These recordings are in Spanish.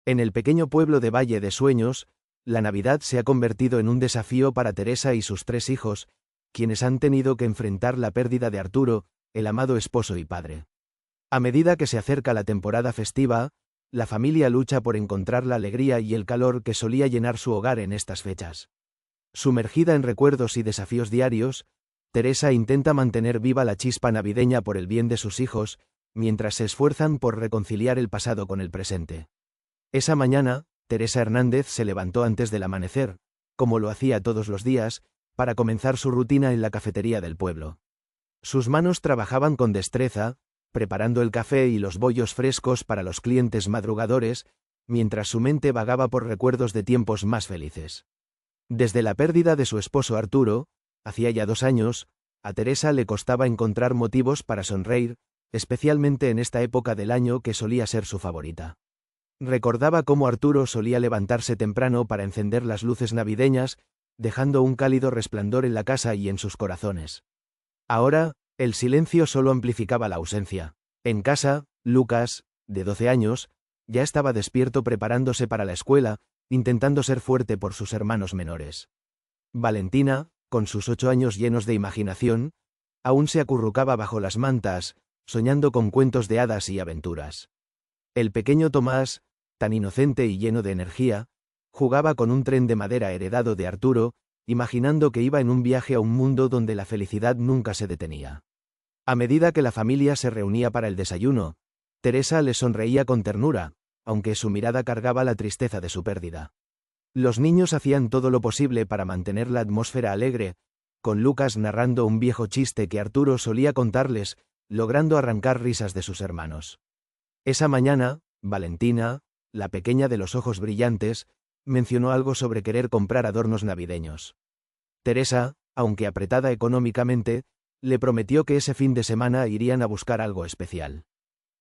En el pequeño pueblo de Valle de Sueños, la Navidad se ha convertido en un desafío para Teresa y sus 3 hijos, quienes han tenido que enfrentar la pérdida de Arturo, el amado esposo y padre. A medida que se acerca la temporada festiva, la familia lucha por encontrar la alegría y el calor que solía llenar su hogar en estas fechas. Sumergida en recuerdos y desafíos diarios, Teresa intenta mantener viva la chispa navideña por el bien de sus hijos, mientras se esfuerzan por reconciliar el pasado con el presente. Esa mañana, Teresa Hernández se levantó antes del amanecer, como lo hacía todos los días, para comenzar su rutina en la cafetería del pueblo. Sus manos trabajaban con destreza, preparando el café y los bollos frescos para los clientes madrugadores, mientras su mente vagaba por recuerdos de tiempos más felices. Desde la pérdida de su esposo Arturo, hacía ya 2 años, a Teresa le costaba encontrar motivos para sonreír, especialmente en esta época del año que solía ser su favorita. Recordaba cómo Arturo solía levantarse temprano para encender las luces navideñas, dejando un cálido resplandor en la casa y en sus corazones. Ahora, el silencio solo amplificaba la ausencia. En casa, Lucas, de 12 años, ya estaba despierto preparándose para la escuela, intentando ser fuerte por sus hermanos menores. Valentina, con sus 8 años llenos de imaginación, aún se acurrucaba bajo las mantas, soñando con cuentos de hadas y aventuras. El pequeño Tomás, tan inocente y lleno de energía, jugaba con un tren de madera heredado de Arturo, imaginando que iba en un viaje a un mundo donde la felicidad nunca se detenía. A medida que la familia se reunía para el desayuno, Teresa le sonreía con ternura, aunque su mirada cargaba la tristeza de su pérdida. Los niños hacían todo lo posible para mantener la atmósfera alegre, con Lucas narrando un viejo chiste que Arturo solía contarles, logrando arrancar risas de sus hermanos. Esa mañana, Valentina, la pequeña de los ojos brillantes, mencionó algo sobre querer comprar adornos navideños. Teresa, aunque apretada económicamente, le prometió que ese fin de semana irían a buscar algo especial.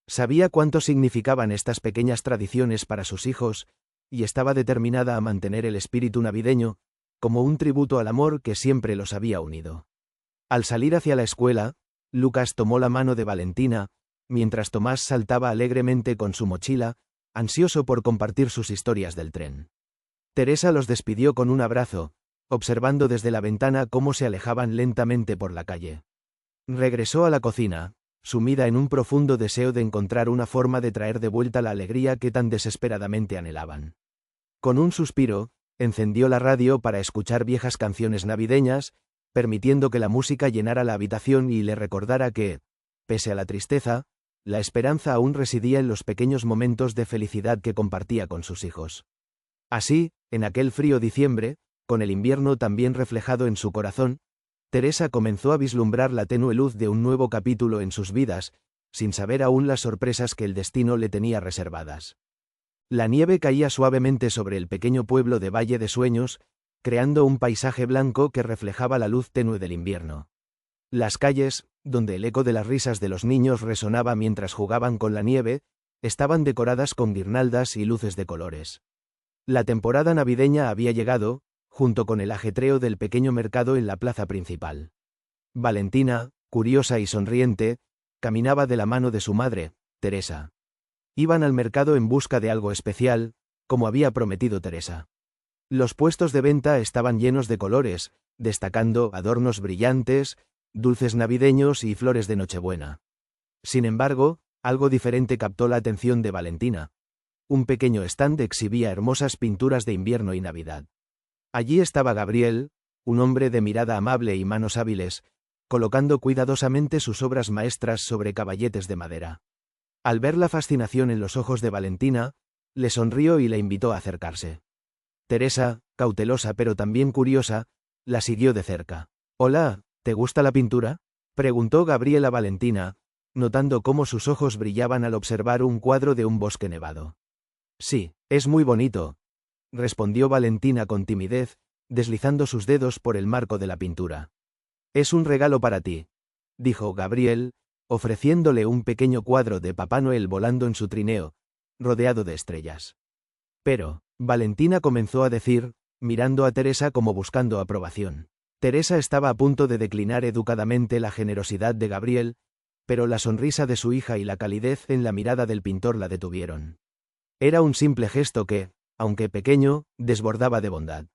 Sabía cuánto significaban estas pequeñas tradiciones para sus hijos, y estaba determinada a mantener el espíritu navideño, como un tributo al amor que siempre los había unido. Al salir hacia la escuela, Lucas tomó la mano de Valentina, mientras Tomás saltaba alegremente con su mochila, ansioso por compartir sus historias del tren. Teresa los despidió con un abrazo, observando desde la ventana cómo se alejaban lentamente por la calle. Regresó a la cocina, sumida en un profundo deseo de encontrar una forma de traer de vuelta la alegría que tan desesperadamente anhelaban. Con un suspiro, encendió la radio para escuchar viejas canciones navideñas, permitiendo que la música llenara la habitación y le recordara que, pese a la tristeza, la esperanza aún residía en los pequeños momentos de felicidad que compartía con sus hijos. Así, en aquel frío diciembre, con el invierno también reflejado en su corazón, Teresa comenzó a vislumbrar la tenue luz de un nuevo capítulo en sus vidas, sin saber aún las sorpresas que el destino le tenía reservadas. La nieve caía suavemente sobre el pequeño pueblo de Valle de Sueños, creando un paisaje blanco que reflejaba la luz tenue del invierno. Las calles, donde el eco de las risas de los niños resonaba mientras jugaban con la nieve, estaban decoradas con guirnaldas y luces de colores. La temporada navideña había llegado, junto con el ajetreo del pequeño mercado en la plaza principal. Valentina, curiosa y sonriente, caminaba de la mano de su madre, Teresa. Iban al mercado en busca de algo especial, como había prometido Teresa. Los puestos de venta estaban llenos de colores, destacando adornos brillantes, dulces navideños y flores de Nochebuena. Sin embargo, algo diferente captó la atención de Valentina. Un pequeño stand exhibía hermosas pinturas de invierno y Navidad. Allí estaba Gabriel, un hombre de mirada amable y manos hábiles, colocando cuidadosamente sus obras maestras sobre caballetes de madera. Al ver la fascinación en los ojos de Valentina, le sonrió y le invitó a acercarse. Teresa, cautelosa pero también curiosa, la siguió de cerca. «Hola, ¿te gusta la pintura?», preguntó Gabriel a Valentina, notando cómo sus ojos brillaban al observar un cuadro de un bosque nevado. «Sí, es muy bonito», respondió Valentina con timidez, deslizando sus dedos por el marco de la pintura. «Es un regalo para ti», dijo Gabriel, ofreciéndole un pequeño cuadro de Papá Noel volando en su trineo, rodeado de estrellas. «Pero», Valentina comenzó a decir, mirando a Teresa como buscando aprobación. Teresa estaba a punto de declinar educadamente la generosidad de Gabriel, pero la sonrisa de su hija y la calidez en la mirada del pintor la detuvieron. Era un simple gesto que, aunque pequeño, desbordaba de bondad.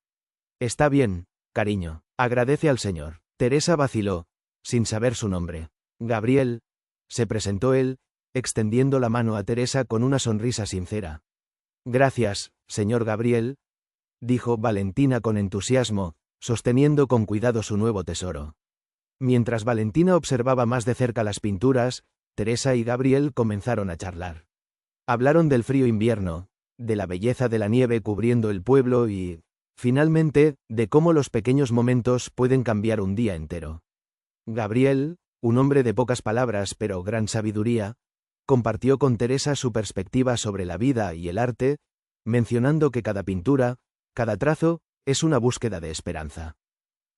Está bien, cariño. Agradece al señor. Teresa vaciló, sin saber su nombre. Gabriel, se presentó él, extendiendo la mano a Teresa con una sonrisa sincera. Gracias, señor Gabriel, dijo Valentina con entusiasmo, sosteniendo con cuidado su nuevo tesoro. Mientras Valentina observaba más de cerca las pinturas, Teresa y Gabriel comenzaron a charlar. Hablaron del frío invierno, de la belleza de la nieve cubriendo el pueblo y, finalmente, de cómo los pequeños momentos pueden cambiar un día entero. Gabriel, un hombre de pocas palabras pero gran sabiduría, compartió con Teresa su perspectiva sobre la vida y el arte, mencionando que cada pintura, cada trazo, es una búsqueda de esperanza.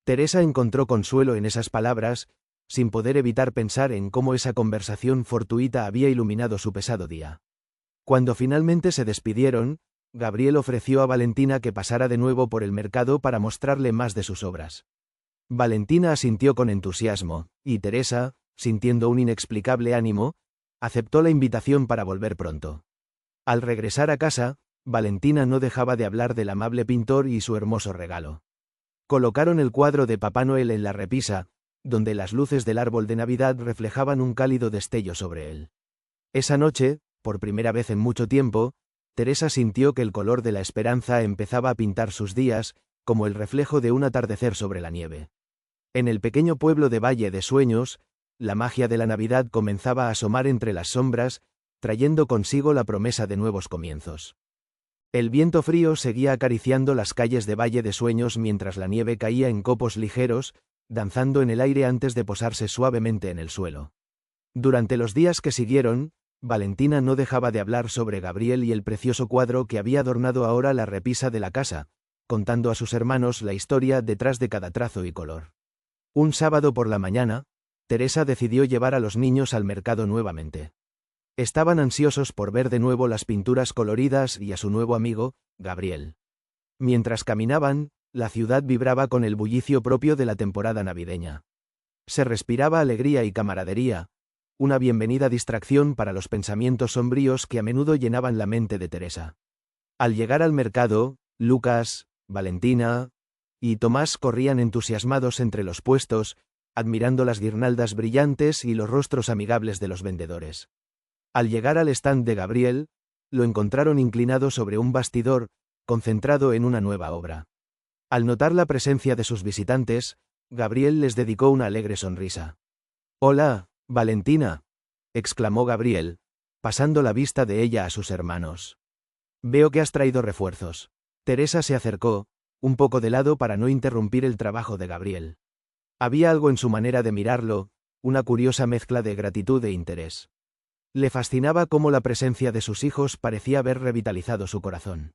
Teresa encontró consuelo en esas palabras, sin poder evitar pensar en cómo esa conversación fortuita había iluminado su pesado día. Cuando finalmente se despidieron, Gabriel ofreció a Valentina que pasara de nuevo por el mercado para mostrarle más de sus obras. Valentina asintió con entusiasmo, y Teresa, sintiendo un inexplicable ánimo, aceptó la invitación para volver pronto. Al regresar a casa, Valentina no dejaba de hablar del amable pintor y su hermoso regalo. Colocaron el cuadro de Papá Noel en la repisa, donde las luces del árbol de Navidad reflejaban un cálido destello sobre él. Esa noche, por primera vez en mucho tiempo, Teresa sintió que el color de la esperanza empezaba a pintar sus días, como el reflejo de un atardecer sobre la nieve. En el pequeño pueblo de Valle de Sueños, la magia de la Navidad comenzaba a asomar entre las sombras, trayendo consigo la promesa de nuevos comienzos. El viento frío seguía acariciando las calles de Valle de Sueños mientras la nieve caía en copos ligeros, danzando en el aire antes de posarse suavemente en el suelo. Durante los días que siguieron, Valentina no dejaba de hablar sobre Gabriel y el precioso cuadro que había adornado ahora la repisa de la casa, contando a sus hermanos la historia detrás de cada trazo y color. Un sábado por la mañana, Teresa decidió llevar a los niños al mercado nuevamente. Estaban ansiosos por ver de nuevo las pinturas coloridas y a su nuevo amigo, Gabriel. Mientras caminaban, la ciudad vibraba con el bullicio propio de la temporada navideña. Se respiraba alegría y camaradería, una bienvenida distracción para los pensamientos sombríos que a menudo llenaban la mente de Teresa. Al llegar al mercado, Lucas, Valentina y Tomás corrían entusiasmados entre los puestos, admirando las guirnaldas brillantes y los rostros amigables de los vendedores. Al llegar al stand de Gabriel, lo encontraron inclinado sobre un bastidor, concentrado en una nueva obra. Al notar la presencia de sus visitantes, Gabriel les dedicó una alegre sonrisa. «Hola, Valentina», exclamó Gabriel, pasando la vista de ella a sus hermanos. «Veo que has traído refuerzos». Teresa se acercó, un poco de lado para no interrumpir el trabajo de Gabriel. Había algo en su manera de mirarlo, una curiosa mezcla de gratitud e interés. Le fascinaba cómo la presencia de sus hijos parecía haber revitalizado su corazón.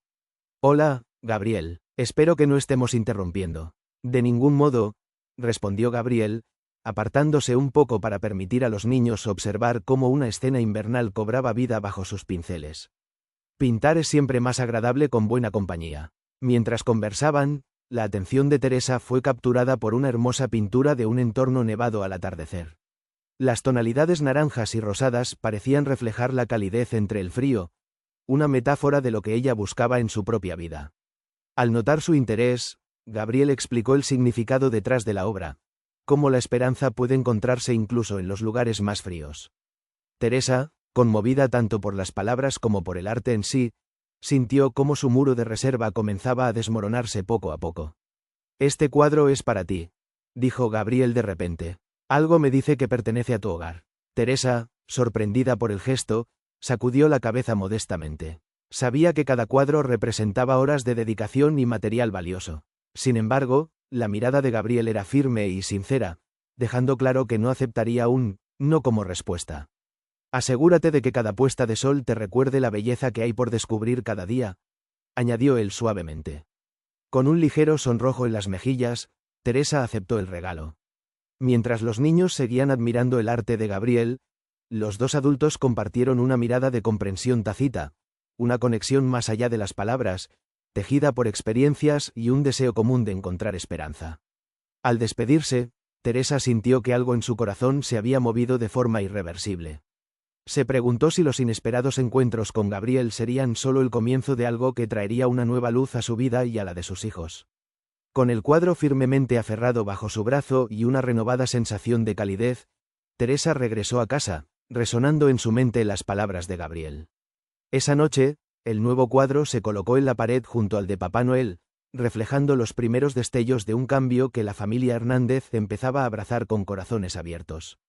«Hola, Gabriel, espero que no estemos interrumpiendo». «De ningún modo», respondió Gabriel, apartándose un poco para permitir a los niños observar cómo una escena invernal cobraba vida bajo sus pinceles. Pintar es siempre más agradable con buena compañía. Mientras conversaban, la atención de Teresa fue capturada por una hermosa pintura de un entorno nevado al atardecer. Las tonalidades naranjas y rosadas parecían reflejar la calidez entre el frío, una metáfora de lo que ella buscaba en su propia vida. Al notar su interés, Gabriel explicó el significado detrás de la obra, cómo la esperanza puede encontrarse incluso en los lugares más fríos. Teresa, conmovida tanto por las palabras como por el arte en sí, sintió cómo su muro de reserva comenzaba a desmoronarse poco a poco. «Este cuadro es para ti», dijo Gabriel de repente. «Algo me dice que pertenece a tu hogar». Teresa, sorprendida por el gesto, sacudió la cabeza modestamente. Sabía que cada cuadro representaba horas de dedicación y material valioso. Sin embargo, la mirada de Gabriel era firme y sincera, dejando claro que no aceptaría un no como respuesta. «Asegúrate de que cada puesta de sol te recuerde la belleza que hay por descubrir cada día», añadió él suavemente. Con un ligero sonrojo en las mejillas, Teresa aceptó el regalo. Mientras los niños seguían admirando el arte de Gabriel, los dos adultos compartieron una mirada de comprensión tácita, una conexión más allá de las palabras, tejida por experiencias y un deseo común de encontrar esperanza. Al despedirse, Teresa sintió que algo en su corazón se había movido de forma irreversible. Se preguntó si los inesperados encuentros con Gabriel serían solo el comienzo de algo que traería una nueva luz a su vida y a la de sus hijos. Con el cuadro firmemente aferrado bajo su brazo y una renovada sensación de calidez, Teresa regresó a casa, resonando en su mente las palabras de Gabriel. Esa noche, el nuevo cuadro se colocó en la pared junto al de Papá Noel, reflejando los primeros destellos de un cambio que la familia Hernández empezaba a abrazar con corazones abiertos.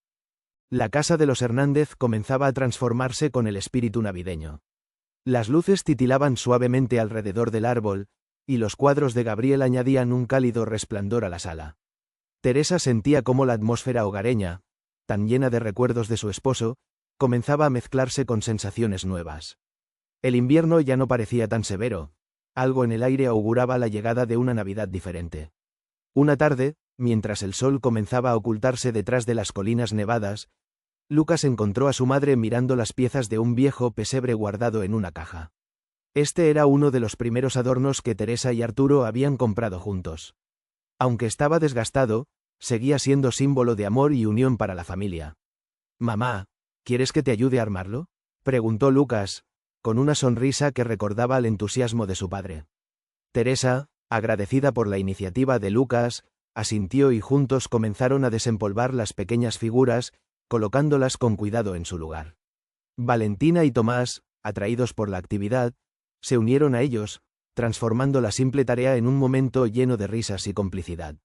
La casa de los Hernández comenzaba a transformarse con el espíritu navideño. Las luces titilaban suavemente alrededor del árbol, y los cuadros de Gabriel añadían un cálido resplandor a la sala. Teresa sentía cómo la atmósfera hogareña, tan llena de recuerdos de su esposo, comenzaba a mezclarse con sensaciones nuevas. El invierno ya no parecía tan severo. Algo en el aire auguraba la llegada de una Navidad diferente. Una tarde, mientras el sol comenzaba a ocultarse detrás de las colinas nevadas, Lucas encontró a su madre mirando las piezas de un viejo pesebre guardado en una caja. Este era uno de los primeros adornos que Teresa y Arturo habían comprado juntos. Aunque estaba desgastado, seguía siendo símbolo de amor y unión para la familia. «Mamá, ¿quieres que te ayude a armarlo?», preguntó Lucas, con una sonrisa que recordaba el entusiasmo de su padre. Teresa, agradecida por la iniciativa de Lucas, asintió y juntos comenzaron a desempolvar las pequeñas figuras, colocándolas con cuidado en su lugar. Valentina y Tomás, atraídos por la actividad, se unieron a ellos, transformando la simple tarea en un momento lleno de risas y complicidad.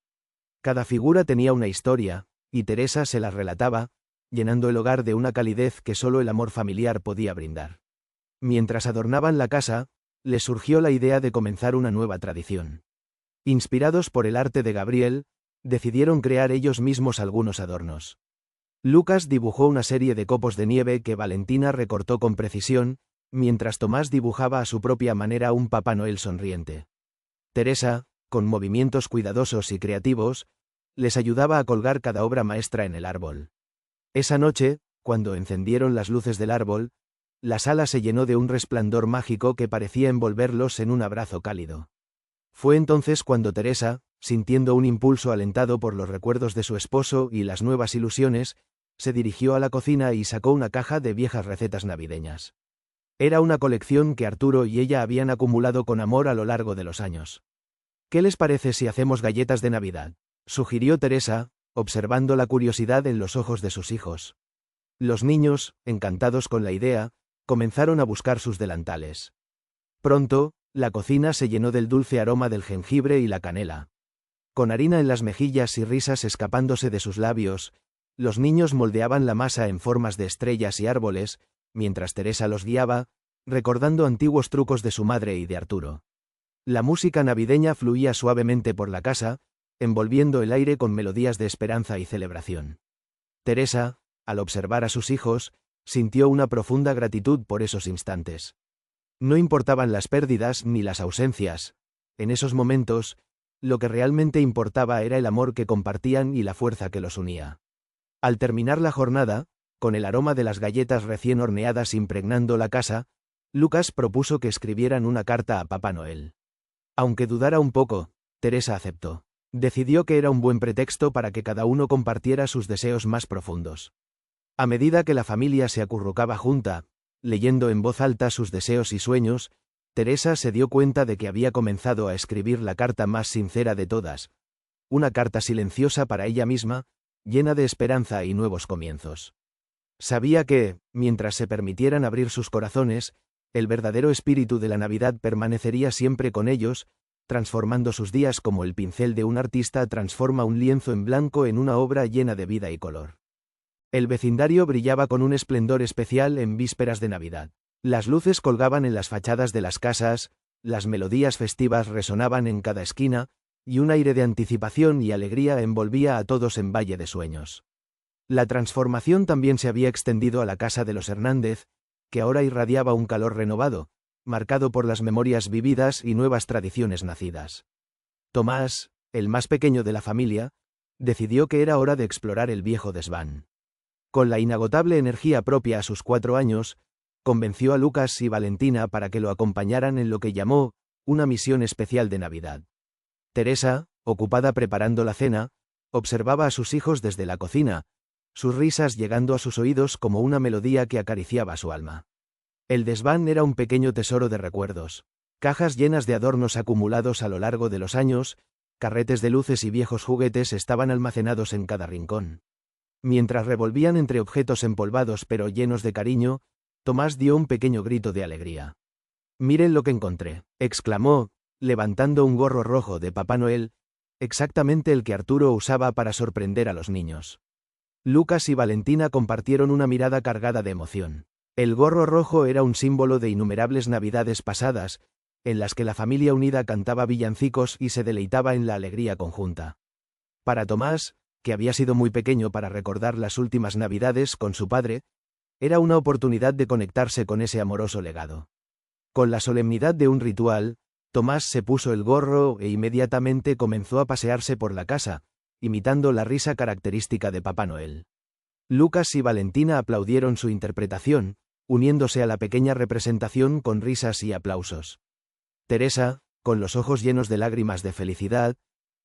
Cada figura tenía una historia, y Teresa se las relataba, llenando el hogar de una calidez que solo el amor familiar podía brindar. Mientras adornaban la casa, les surgió la idea de comenzar una nueva tradición. Inspirados por el arte de Gabriel, decidieron crear ellos mismos algunos adornos. Lucas dibujó una serie de copos de nieve que Valentina recortó con precisión, mientras Tomás dibujaba a su propia manera un Papá Noel sonriente. Teresa, con movimientos cuidadosos y creativos, les ayudaba a colgar cada obra maestra en el árbol. Esa noche, cuando encendieron las luces del árbol, la sala se llenó de un resplandor mágico que parecía envolverlos en un abrazo cálido. Fue entonces cuando Teresa, sintiendo un impulso alentado por los recuerdos de su esposo y las nuevas ilusiones, se dirigió a la cocina y sacó una caja de viejas recetas navideñas. Era una colección que Arturo y ella habían acumulado con amor a lo largo de los años. «¿Qué les parece si hacemos galletas de Navidad?», sugirió Teresa, observando la curiosidad en los ojos de sus hijos. Los niños, encantados con la idea, comenzaron a buscar sus delantales. Pronto, la cocina se llenó del dulce aroma del jengibre y la canela. Con harina en las mejillas y risas escapándose de sus labios, los niños moldeaban la masa en formas de estrellas y árboles, mientras Teresa los guiaba, recordando antiguos trucos de su madre y de Arturo. La música navideña fluía suavemente por la casa, envolviendo el aire con melodías de esperanza y celebración. Teresa, al observar a sus hijos, sintió una profunda gratitud por esos instantes. No importaban las pérdidas ni las ausencias. En esos momentos, lo que realmente importaba era el amor que compartían y la fuerza que los unía. Al terminar la jornada, con el aroma de las galletas recién horneadas impregnando la casa, Lucas propuso que escribieran una carta a Papá Noel. Aunque dudara un poco, Teresa aceptó. Decidió que era un buen pretexto para que cada uno compartiera sus deseos más profundos. A medida que la familia se acurrucaba junta, leyendo en voz alta sus deseos y sueños, Teresa se dio cuenta de que había comenzado a escribir la carta más sincera de todas, una carta silenciosa para ella misma, llena de esperanza y nuevos comienzos. Sabía que, mientras se permitieran abrir sus corazones, el verdadero espíritu de la Navidad permanecería siempre con ellos, transformando sus días como el pincel de un artista transforma un lienzo en blanco en una obra llena de vida y color. El vecindario brillaba con un esplendor especial en vísperas de Navidad. Las luces colgaban en las fachadas de las casas, las melodías festivas resonaban en cada esquina, y un aire de anticipación y alegría envolvía a todos en valle de sueños. La transformación también se había extendido a la casa de los Hernández, que ahora irradiaba un calor renovado, marcado por las memorias vividas y nuevas tradiciones nacidas. Tomás, el más pequeño de la familia, decidió que era hora de explorar el viejo desván. Con la inagotable energía propia a sus 4 años, convenció a Lucas y Valentina para que lo acompañaran en lo que llamó una misión especial de Navidad. Teresa, ocupada preparando la cena, observaba a sus hijos desde la cocina, sus risas llegando a sus oídos como una melodía que acariciaba su alma. El desván era un pequeño tesoro de recuerdos. Cajas llenas de adornos acumulados a lo largo de los años, carretes de luces y viejos juguetes estaban almacenados en cada rincón. Mientras revolvían entre objetos empolvados pero llenos de cariño, Tomás dio un pequeño grito de alegría. «Miren lo que encontré», exclamó, levantando un gorro rojo de Papá Noel, exactamente el que Arturo usaba para sorprender a los niños. Lucas y Valentina compartieron una mirada cargada de emoción. El gorro rojo era un símbolo de innumerables navidades pasadas, en las que la familia unida cantaba villancicos y se deleitaba en la alegría conjunta. Para Tomás, que había sido muy pequeño para recordar las últimas navidades con su padre, era una oportunidad de conectarse con ese amoroso legado. Con la solemnidad de un ritual, Tomás se puso el gorro e inmediatamente comenzó a pasearse por la casa, imitando la risa característica de Papá Noel. Lucas y Valentina aplaudieron su interpretación, uniéndose a la pequeña representación con risas y aplausos. Teresa, con los ojos llenos de lágrimas de felicidad,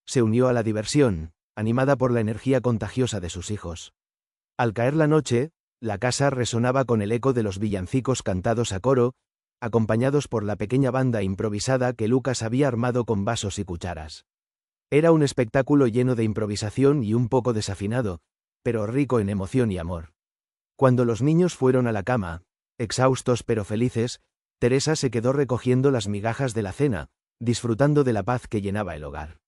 se unió a la diversión, animada por la energía contagiosa de sus hijos. Al caer la noche, la casa resonaba con el eco de los villancicos cantados a coro, acompañados por la pequeña banda improvisada que Lucas había armado con vasos y cucharas. Era un espectáculo lleno de improvisación y un poco desafinado, pero rico en emoción y amor. Cuando los niños fueron a la cama, exhaustos pero felices, Teresa se quedó recogiendo las migajas de la cena, disfrutando de la paz que llenaba el hogar.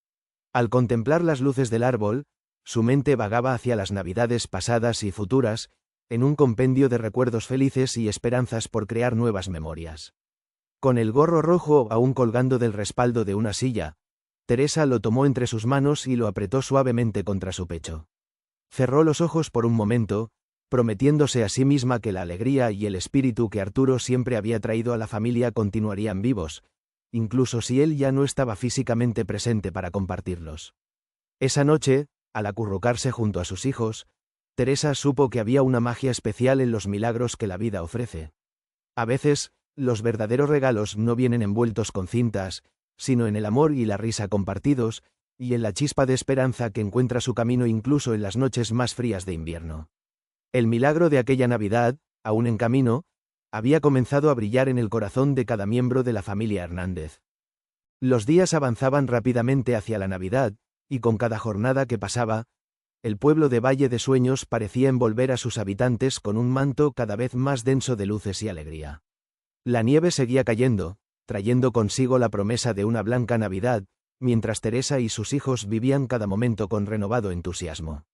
Al contemplar las luces del árbol, su mente vagaba hacia las navidades pasadas y futuras, en un compendio de recuerdos felices y esperanzas por crear nuevas memorias. Con el gorro rojo aún colgando del respaldo de una silla, Teresa lo tomó entre sus manos y lo apretó suavemente contra su pecho. Cerró los ojos por un momento, prometiéndose a sí misma que la alegría y el espíritu que Arturo siempre había traído a la familia continuarían vivos, incluso si él ya no estaba físicamente presente para compartirlos. Esa noche, al acurrucarse junto a sus hijos, Teresa supo que había una magia especial en los milagros que la vida ofrece. A veces, los verdaderos regalos no vienen envueltos con cintas, sino en el amor y la risa compartidos, y en la chispa de esperanza que encuentra su camino incluso en las noches más frías de invierno. El milagro de aquella Navidad, aún en camino, había comenzado a brillar en el corazón de cada miembro de la familia Hernández. Los días avanzaban rápidamente hacia la Navidad, y con cada jornada que pasaba, el pueblo de Valle de Sueños parecía envolver a sus habitantes con un manto cada vez más denso de luces y alegría. La nieve seguía cayendo, trayendo consigo la promesa de una blanca Navidad, mientras Teresa y sus hijos vivían cada momento con renovado entusiasmo.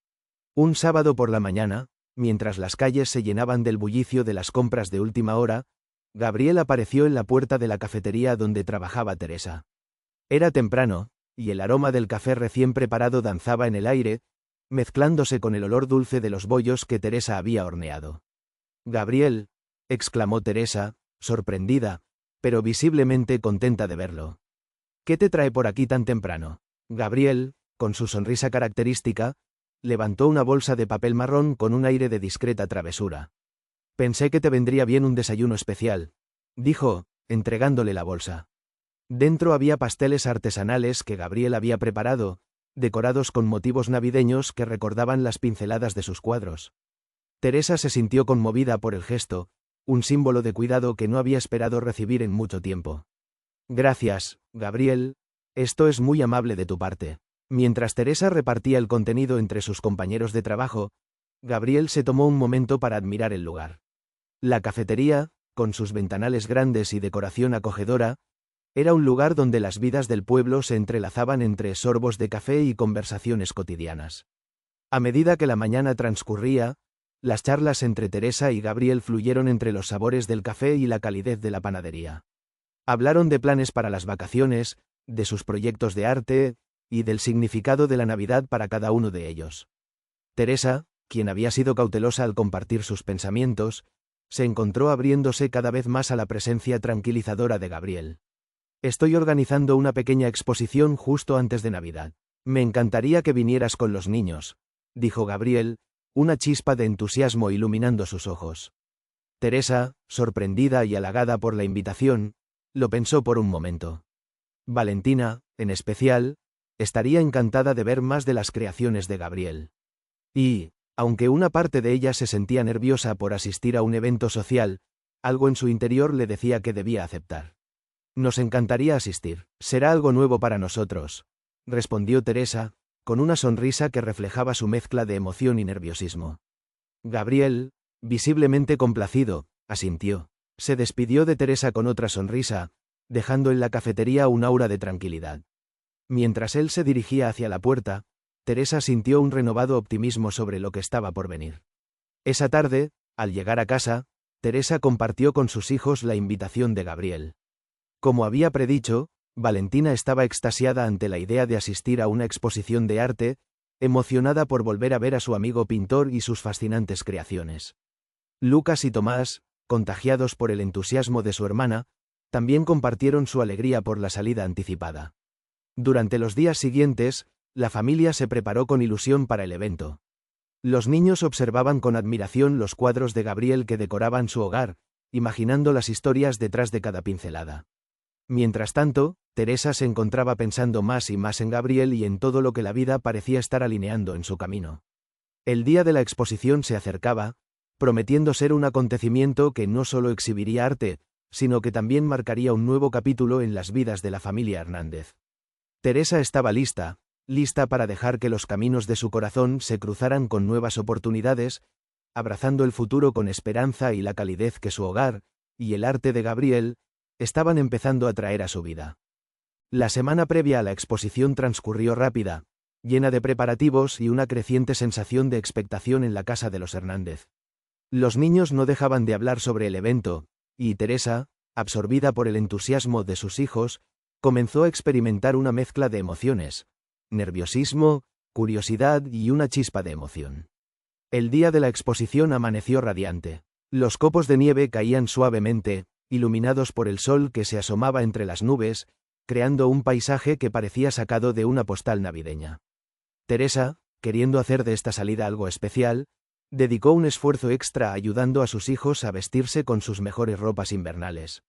Un sábado por la mañana, mientras las calles se llenaban del bullicio de las compras de última hora, Gabriel apareció en la puerta de la cafetería donde trabajaba Teresa. Era temprano, y el aroma del café recién preparado danzaba en el aire, mezclándose con el olor dulce de los bollos que Teresa había horneado. «Gabriel», exclamó Teresa, sorprendida, pero visiblemente contenta de verlo. «¿Qué te trae por aquí tan temprano?» Gabriel, con su sonrisa característica, levantó una bolsa de papel marrón con un aire de discreta travesura. «Pensé que te vendría bien un desayuno especial», dijo, entregándole la bolsa. Dentro había pasteles artesanales que Gabriel había preparado, decorados con motivos navideños que recordaban las pinceladas de sus cuadros. Teresa se sintió conmovida por el gesto, un símbolo de cuidado que no había esperado recibir en mucho tiempo. «Gracias, Gabriel, esto es muy amable de tu parte». Mientras Teresa repartía el contenido entre sus compañeros de trabajo, Gabriel se tomó un momento para admirar el lugar. La cafetería, con sus ventanales grandes y decoración acogedora, era un lugar donde las vidas del pueblo se entrelazaban entre sorbos de café y conversaciones cotidianas. A medida que la mañana transcurría, las charlas entre Teresa y Gabriel fluyeron entre los sabores del café y la calidez de la panadería. Hablaron de planes para las vacaciones, de sus proyectos de arte, y del significado de la Navidad para cada uno de ellos. Teresa, quien había sido cautelosa al compartir sus pensamientos, se encontró abriéndose cada vez más a la presencia tranquilizadora de Gabriel. «Estoy organizando una pequeña exposición justo antes de Navidad. Me encantaría que vinieras con los niños», dijo Gabriel, una chispa de entusiasmo iluminando sus ojos. Teresa, sorprendida y halagada por la invitación, lo pensó por un momento. Valentina, en especial, estaría encantada de ver más de las creaciones de Gabriel. Y, Aunque una parte de ella se sentía nerviosa por asistir a un evento social, algo en su interior le decía que debía aceptar. Nos encantaría asistir. Será algo nuevo para nosotros, respondió Teresa, con una sonrisa que reflejaba su mezcla de emoción y nerviosismo. Gabriel, visiblemente complacido, asintió. Se despidió de Teresa con otra sonrisa, dejando en la cafetería un aura de tranquilidad. Mientras él se dirigía hacia la puerta, Teresa sintió un renovado optimismo sobre lo que estaba por venir. Esa tarde, al llegar a casa, Teresa compartió con sus hijos la invitación de Gabriel. Como había predicho, Valentina estaba extasiada ante la idea de asistir a una exposición de arte, emocionada por volver a ver a su amigo pintor y sus fascinantes creaciones. Lucas y Tomás, contagiados por el entusiasmo de su hermana, también compartieron su alegría por la salida anticipada. Durante los días siguientes, la familia se preparó con ilusión para el evento. Los niños observaban con admiración los cuadros de Gabriel que decoraban su hogar, imaginando las historias detrás de cada pincelada. Mientras tanto, Teresa se encontraba pensando más y más en Gabriel y en todo lo que la vida parecía estar alineando en su camino. El día de la exposición se acercaba, prometiendo ser un acontecimiento que no solo exhibiría arte, sino que también marcaría un nuevo capítulo en las vidas de la familia Hernández. Teresa estaba lista para dejar que los caminos de su corazón se cruzaran con nuevas oportunidades, abrazando el futuro con esperanza y la calidez que su hogar, y el arte de Gabriel, estaban empezando a traer a su vida. La semana previa a la exposición transcurrió rápida, llena de preparativos y una creciente sensación de expectación en la casa de los Hernández. Los niños no dejaban de hablar sobre el evento, y Teresa, absorbida por el entusiasmo de sus hijos, comenzó a experimentar una mezcla de emociones: nerviosismo, curiosidad y una chispa de emoción. El día de la exposición amaneció radiante. Los copos de nieve caían suavemente, iluminados por el sol que se asomaba entre las nubes, creando un paisaje que parecía sacado de una postal navideña. Teresa, queriendo hacer de esta salida algo especial, dedicó un esfuerzo extra ayudando a sus hijos a vestirse con sus mejores ropas invernales.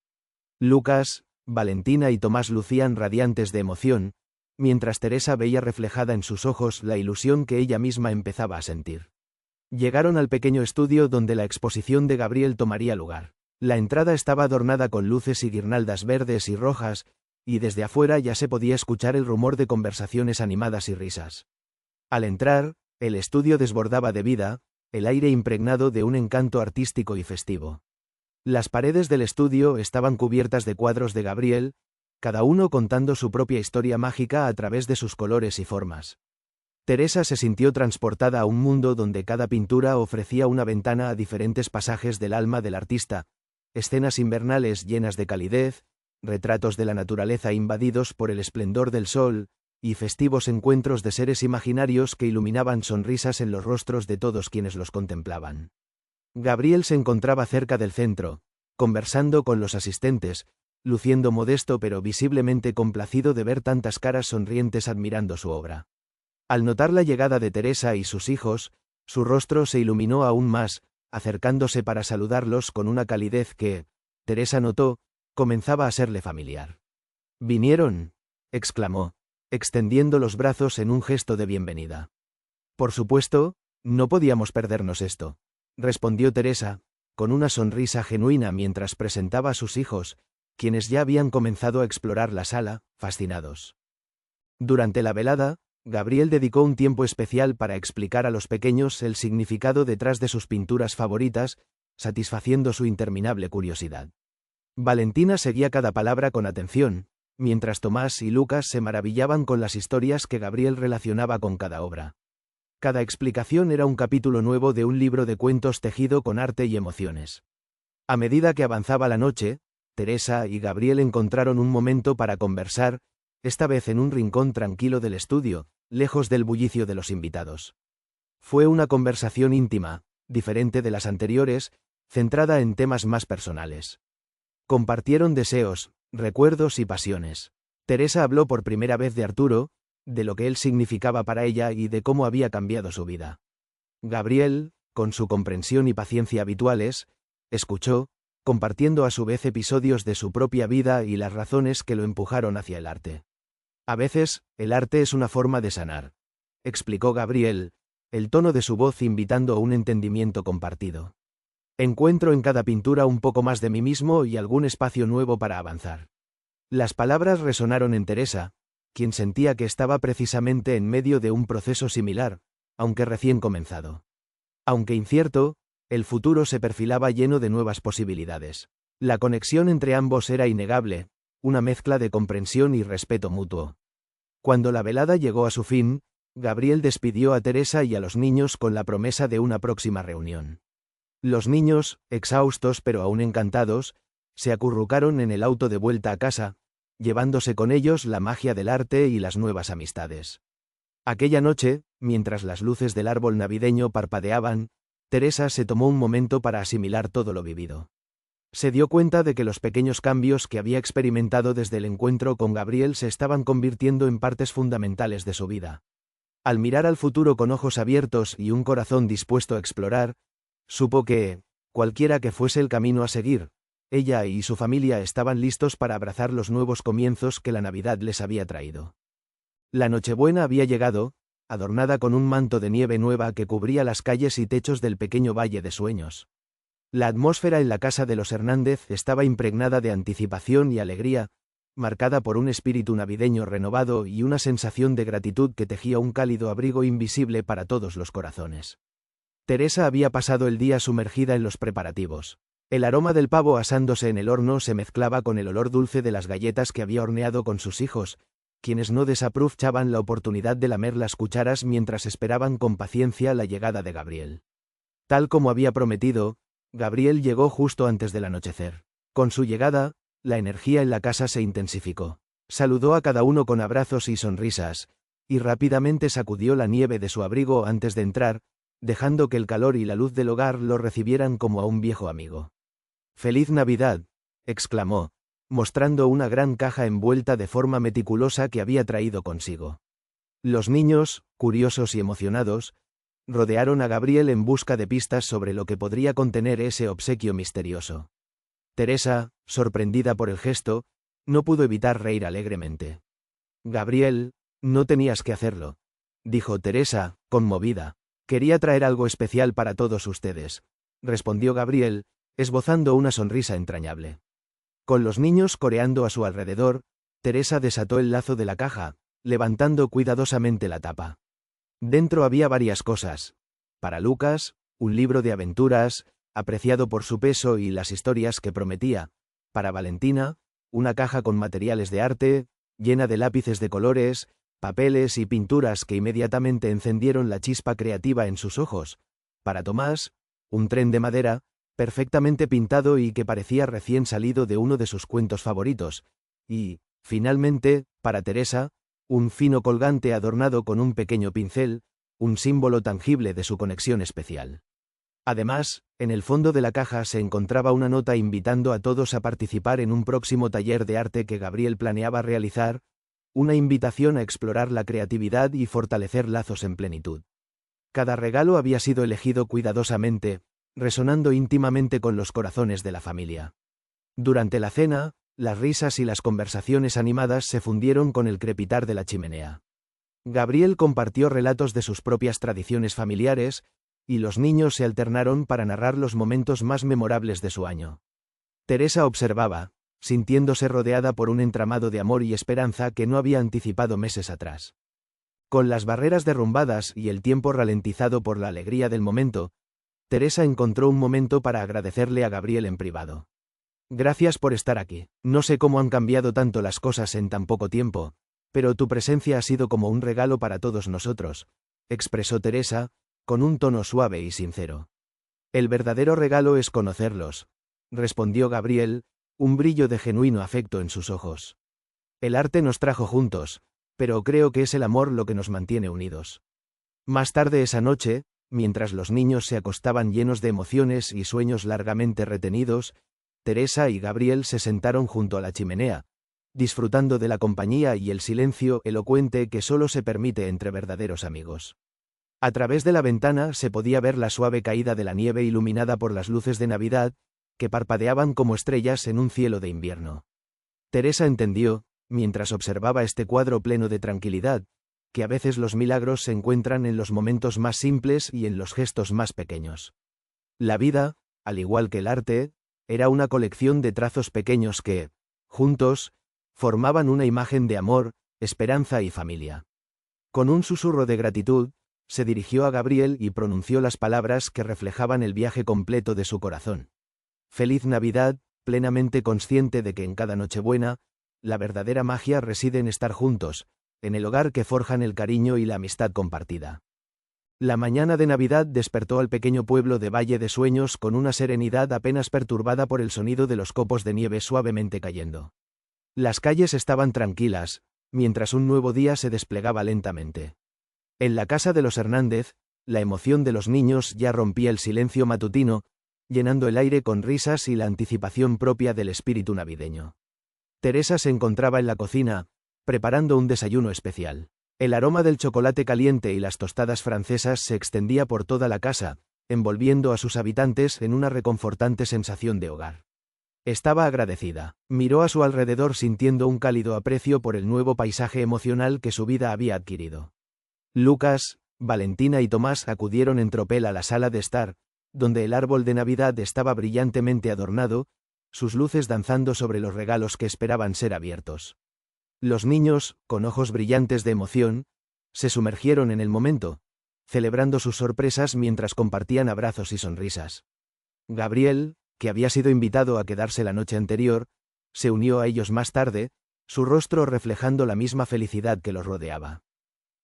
Lucas, Valentina y Tomás lucían radiantes de emoción, mientras Teresa veía reflejada en sus ojos la ilusión que ella misma empezaba a sentir. Llegaron al pequeño estudio donde la exposición de Gabriel tomaría lugar. La entrada estaba adornada con luces y guirnaldas verdes y rojas, y desde afuera ya se podía escuchar el rumor de conversaciones animadas y risas. Al entrar, el estudio desbordaba de vida, el aire impregnado de un encanto artístico y festivo. Las paredes del estudio estaban cubiertas de cuadros de Gabriel, cada uno contando su propia historia mágica a través de sus colores y formas. Teresa se sintió transportada a un mundo donde cada pintura ofrecía una ventana a diferentes pasajes del alma del artista, escenas invernales llenas de calidez, retratos de la naturaleza invadidos por el esplendor del sol, y festivos encuentros de seres imaginarios que iluminaban sonrisas en los rostros de todos quienes los contemplaban. Gabriel se encontraba cerca del centro, conversando con los asistentes, luciendo modesto pero visiblemente complacido de ver tantas caras sonrientes admirando su obra. Al notar la llegada de Teresa y sus hijos, su rostro se iluminó aún más, acercándose para saludarlos con una calidez que, Teresa notó, comenzaba a serle familiar. «¿Vinieron?», exclamó, extendiendo los brazos en un gesto de bienvenida. «Por supuesto, no podíamos perdernos esto», respondió Teresa, con una sonrisa genuina mientras presentaba a sus hijos, quienes ya habían comenzado a explorar la sala, fascinados. Durante la velada, Gabriel dedicó un tiempo especial para explicar a los pequeños el significado detrás de sus pinturas favoritas, satisfaciendo su interminable curiosidad. Valentina seguía cada palabra con atención, mientras Tomás y Lucas se maravillaban con las historias que Gabriel relacionaba con cada obra. Cada explicación era un capítulo nuevo de un libro de cuentos tejido con arte y emociones. A medida que avanzaba la noche, Teresa y Gabriel encontraron un momento para conversar, esta vez en un rincón tranquilo del estudio, lejos del bullicio de los invitados. Fue una conversación íntima, diferente de las anteriores, centrada en temas más personales. Compartieron deseos, recuerdos y pasiones. Teresa habló por primera vez de Arturo, de lo que él significaba para ella y de cómo había cambiado su vida. Gabriel, con su comprensión y paciencia habituales, escuchó, compartiendo a su vez episodios de su propia vida y las razones que lo empujaron hacia el arte. A veces, el arte es una forma de sanar, explicó Gabriel, el tono de su voz invitando a un entendimiento compartido. Encuentro en cada pintura un poco más de mí mismo y algún espacio nuevo para avanzar. Las palabras resonaron en Teresa, quien sentía que estaba precisamente en medio de un proceso similar, aunque recién comenzado. Aunque incierto, el futuro se perfilaba lleno de nuevas posibilidades. La conexión entre ambos era innegable, una mezcla de comprensión y respeto mutuo. Cuando la velada llegó a su fin, Gabriel despidió a Teresa y a los niños con la promesa de una próxima reunión. Los niños, exhaustos pero aún encantados, se acurrucaron en el auto de vuelta a casa, llevándose con ellos la magia del arte y las nuevas amistades. Aquella noche, mientras las luces del árbol navideño parpadeaban, Teresa se tomó un momento para asimilar todo lo vivido. Se dio cuenta de que los pequeños cambios que había experimentado desde el encuentro con Gabriel se estaban convirtiendo en partes fundamentales de su vida. Al mirar al futuro con ojos abiertos y un corazón dispuesto a explorar, supo que, cualquiera que fuese el camino a seguir, ella y su familia estaban listos para abrazar los nuevos comienzos que la Navidad les había traído. La Nochebuena había llegado, adornada con un manto de nieve nueva que cubría las calles y techos del pequeño Valle de Sueños. La atmósfera en la casa de los Hernández estaba impregnada de anticipación y alegría, marcada por un espíritu navideño renovado y una sensación de gratitud que tejía un cálido abrigo invisible para todos los corazones. Teresa había pasado el día sumergida en los preparativos. El aroma del pavo asándose en el horno se mezclaba con el olor dulce de las galletas que había horneado con sus hijos, quienes no desaprovechaban la oportunidad de lamer las cucharas mientras esperaban con paciencia la llegada de Gabriel. Tal como había prometido, Gabriel llegó justo antes del anochecer. Con su llegada, la energía en la casa se intensificó. Saludó a cada uno con abrazos y sonrisas, y rápidamente sacudió la nieve de su abrigo antes de entrar, dejando que el calor y la luz del hogar lo recibieran como a un viejo amigo. «¡Feliz Navidad!», exclamó, mostrando una gran caja envuelta de forma meticulosa que había traído consigo. Los niños, curiosos y emocionados, rodearon a Gabriel en busca de pistas sobre lo que podría contener ese obsequio misterioso. Teresa, sorprendida por el gesto, no pudo evitar reír alegremente. «Gabriel, no tenías que hacerlo», dijo Teresa, conmovida. «Quería traer algo especial para todos ustedes», respondió Gabriel, esbozando una sonrisa entrañable. Con los niños coreando a su alrededor, Teresa desató el lazo de la caja, levantando cuidadosamente la tapa. Dentro había varias cosas. Para Lucas, un libro de aventuras, apreciado por su peso y las historias que prometía. Para Valentina, una caja con materiales de arte, llena de lápices de colores, papeles y pinturas que inmediatamente encendieron la chispa creativa en sus ojos. Para Tomás, un tren de madera, perfectamente pintado y que parecía recién salido de uno de sus cuentos favoritos. Y, finalmente, para Teresa, un fino colgante adornado con un pequeño pincel, un símbolo tangible de su conexión especial. Además, en el fondo de la caja se encontraba una nota invitando a todos a participar en un próximo taller de arte que Gabriel planeaba realizar, una invitación a explorar la creatividad y fortalecer lazos en plenitud. Cada regalo había sido elegido cuidadosamente, resonando íntimamente con los corazones de la familia. Durante la cena, las risas y las conversaciones animadas se fundieron con el crepitar de la chimenea. Gabriel compartió relatos de sus propias tradiciones familiares, y los niños se alternaron para narrar los momentos más memorables de su año. Teresa observaba, sintiéndose rodeada por un entramado de amor y esperanza que no había anticipado meses atrás. Con las barreras derrumbadas y el tiempo ralentizado por la alegría del momento, Teresa encontró un momento para agradecerle a Gabriel en privado. «Gracias por estar aquí. No sé cómo han cambiado tanto las cosas en tan poco tiempo, pero tu presencia ha sido como un regalo para todos nosotros», expresó Teresa, con un tono suave y sincero. «El verdadero regalo es conocerlos», respondió Gabriel, un brillo de genuino afecto en sus ojos. «El arte nos trajo juntos, pero creo que es el amor lo que nos mantiene unidos». Más tarde esa noche, mientras los niños se acostaban llenos de emociones y sueños largamente retenidos, Teresa y Gabriel se sentaron junto a la chimenea, disfrutando de la compañía y el silencio elocuente que solo se permite entre verdaderos amigos. A través de la ventana se podía ver la suave caída de la nieve iluminada por las luces de Navidad, que parpadeaban como estrellas en un cielo de invierno. Teresa entendió, mientras observaba este cuadro pleno de tranquilidad, que a veces los milagros se encuentran en los momentos más simples y en los gestos más pequeños. La vida, al igual que el arte, era una colección de trazos pequeños que, juntos, formaban una imagen de amor, esperanza y familia. Con un susurro de gratitud, se dirigió a Gabriel y pronunció las palabras que reflejaban el viaje completo de su corazón. Feliz Navidad, plenamente consciente de que en cada Nochebuena, la verdadera magia reside en estar juntos, en el hogar que forjan el cariño y la amistad compartida. La mañana de Navidad despertó al pequeño pueblo de Valle de Sueños con una serenidad apenas perturbada por el sonido de los copos de nieve suavemente cayendo. Las calles estaban tranquilas, mientras un nuevo día se desplegaba lentamente. En la casa de los Hernández, la emoción de los niños ya rompía el silencio matutino, llenando el aire con risas y la anticipación propia del espíritu navideño. Teresa se encontraba en la cocina, preparando un desayuno especial. El aroma del chocolate caliente y las tostadas francesas se extendía por toda la casa, envolviendo a sus habitantes en una reconfortante sensación de hogar. Estaba agradecida. Miró a su alrededor sintiendo un cálido aprecio por el nuevo paisaje emocional que su vida había adquirido. Lucas, Valentina y Tomás acudieron en tropel a la sala de estar, donde el árbol de Navidad estaba brillantemente adornado, sus luces danzando sobre los regalos que esperaban ser abiertos. Los niños, con ojos brillantes de emoción, se sumergieron en el momento, celebrando sus sorpresas mientras compartían abrazos y sonrisas. Gabriel, que había sido invitado a quedarse la noche anterior, se unió a ellos más tarde, su rostro reflejando la misma felicidad que los rodeaba.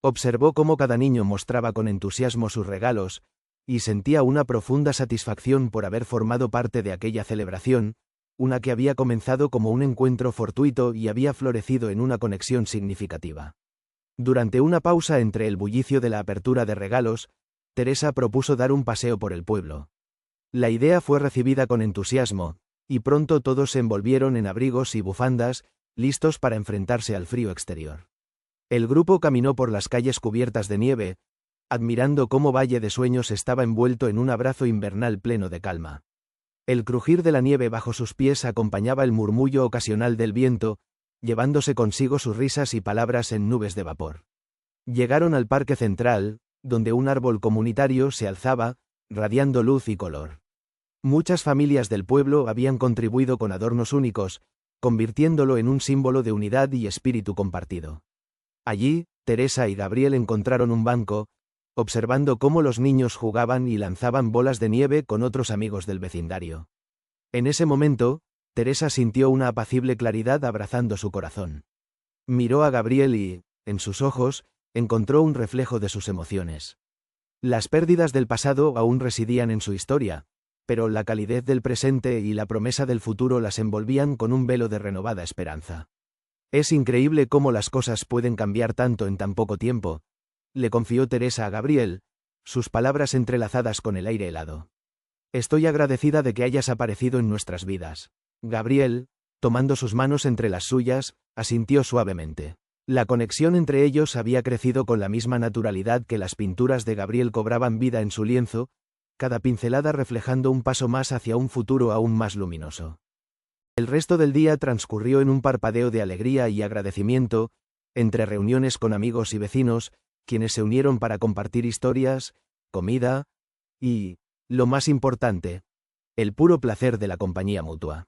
Observó cómo cada niño mostraba con entusiasmo sus regalos, y sentía una profunda satisfacción por haber formado parte de aquella celebración, una que había comenzado como un encuentro fortuito y había florecido en una conexión significativa. Durante una pausa entre el bullicio de la apertura de regalos, Teresa propuso dar un paseo por el pueblo. La idea fue recibida con entusiasmo, y pronto todos se envolvieron en abrigos y bufandas, listos para enfrentarse al frío exterior. El grupo caminó por las calles cubiertas de nieve, admirando cómo Valle de Sueños estaba envuelto en un abrazo invernal pleno de calma. El crujir de la nieve bajo sus pies acompañaba el murmullo ocasional del viento, llevándose consigo sus risas y palabras en nubes de vapor. Llegaron al parque central, donde un árbol comunitario se alzaba, radiando luz y color. Muchas familias del pueblo habían contribuido con adornos únicos, convirtiéndolo en un símbolo de unidad y espíritu compartido. Allí, Teresa y Gabriel encontraron un banco, observando cómo los niños jugaban y lanzaban bolas de nieve con otros amigos del vecindario. En ese momento, Teresa sintió una apacible claridad abrazando su corazón. Miró a Gabriel y, en sus ojos, encontró un reflejo de sus emociones. Las pérdidas del pasado aún residían en su historia, pero la calidez del presente y la promesa del futuro las envolvían con un velo de renovada esperanza. Es increíble cómo las cosas pueden cambiar tanto en tan poco tiempo, le confió Teresa a Gabriel, sus palabras entrelazadas con el aire helado. Estoy agradecida de que hayas aparecido en nuestras vidas. Gabriel, tomando sus manos entre las suyas, asintió suavemente. La conexión entre ellos había crecido con la misma naturalidad que las pinturas de Gabriel cobraban vida en su lienzo, cada pincelada reflejando un paso más hacia un futuro aún más luminoso. El resto del día transcurrió en un parpadeo de alegría y agradecimiento, entre reuniones con amigos y vecinos, quienes se unieron para compartir historias, comida y, lo más importante, el puro placer de la compañía mutua.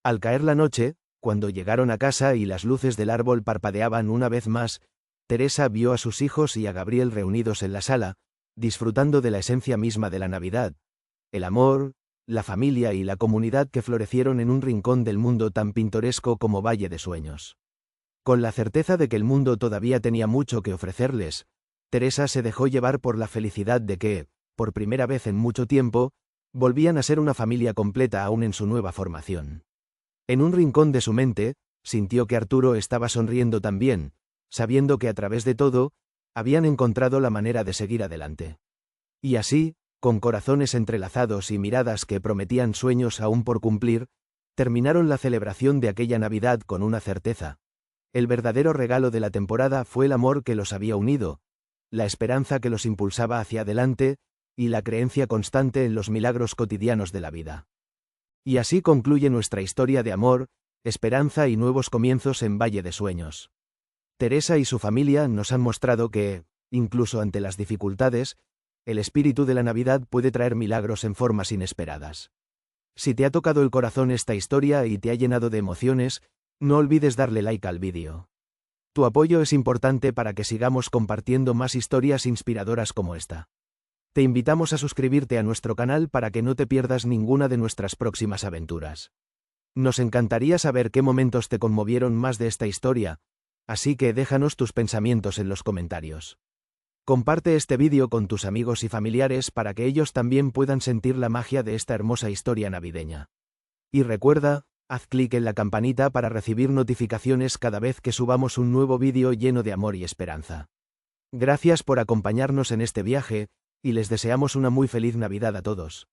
Al caer la noche, cuando llegaron a casa y las luces del árbol parpadeaban una vez más, Teresa vio a sus hijos y a Gabriel reunidos en la sala, disfrutando de la esencia misma de la Navidad, el amor, la familia y la comunidad que florecieron en un rincón del mundo tan pintoresco como Valle de Sueños. Con la certeza de que el mundo todavía tenía mucho que ofrecerles, Teresa se dejó llevar por la felicidad de que, por primera vez en mucho tiempo, volvían a ser una familia completa aún en su nueva formación. En un rincón de su mente, sintió que Arturo estaba sonriendo también, sabiendo que a través de todo, habían encontrado la manera de seguir adelante. Y así, con corazones entrelazados y miradas que prometían sueños aún por cumplir, terminaron la celebración de aquella Navidad con una certeza. El verdadero regalo de la temporada fue el amor que los había unido, la esperanza que los impulsaba hacia adelante, y la creencia constante en los milagros cotidianos de la vida. Y así concluye nuestra historia de amor, esperanza y nuevos comienzos en Valle de Sueños. Teresa y su familia nos han mostrado que, incluso ante las dificultades, el espíritu de la Navidad puede traer milagros en formas inesperadas. Si te ha tocado el corazón esta historia y te ha llenado de emociones, no olvides darle like al vídeo. Tu apoyo es importante para que sigamos compartiendo más historias inspiradoras como esta. Te invitamos a suscribirte a nuestro canal para que no te pierdas ninguna de nuestras próximas aventuras. Nos encantaría saber qué momentos te conmovieron más de esta historia, así que déjanos tus pensamientos en los comentarios. Comparte este vídeo con tus amigos y familiares para que ellos también puedan sentir la magia de esta hermosa historia navideña. Y recuerda, haz clic en la campanita para recibir notificaciones cada vez que subamos un nuevo vídeo lleno de amor y esperanza. Gracias por acompañarnos en este viaje, y les deseamos una muy feliz Navidad a todos.